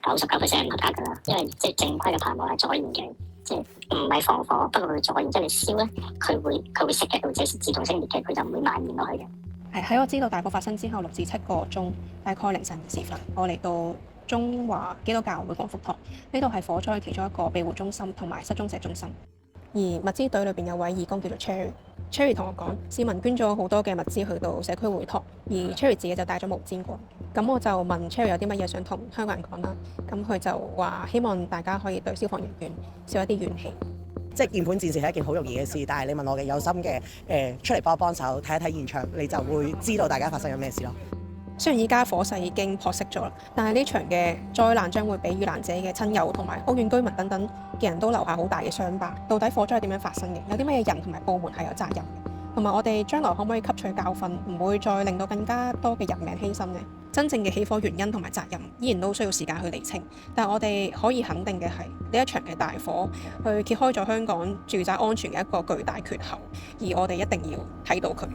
99%唔合格㗎啦，因為即係正規嘅排網係阻燃嘅，即係唔係防火，不過佢阻燃，即係你燒咧，佢會熄嘅，佢會自動熄滅嘅，佢就唔會蔓延落去嘅。喺我知道大火發生之後6至7個鐘，大概凌晨時分，我嚟到中華基督教會廣福堂，呢度係火災其中一個庇護中心同埋失蹤者中心。而物資隊裏邊有位義工叫做 Cherry 同我講，市民捐咗好多嘅物資去到社區會堂，而 Cherry 自己就帶咗毛氈過。咁我就問 Cherry 有啲乜嘢想同香港人講啦，咁佢就話希望大家可以對消防人員少一啲怨氣。即係鍵盤戰士係一件好容易嘅事，但係你問我嘅有心嘅出嚟幫手睇一睇現場，你就會知道大家發生緊咩事咯。雖然依家火勢已經撲熄咗啦，但係呢場嘅災難將會俾遇難者嘅親友同埋屋苑居民等等嘅人都留下好大嘅傷疤。到底火災係點樣發生嘅？有啲咩人同埋部門係有責任嘅？同埋我哋將來可唔可以吸取教訓，唔會再令到更加多嘅人命犧牲呢？真正嘅起火原因同埋責任依然都需要時間去釐清，但係我哋可以肯定嘅係呢一場嘅大火去揭開咗香港住宅安全嘅一個巨大缺口，而我哋一定要睇到佢。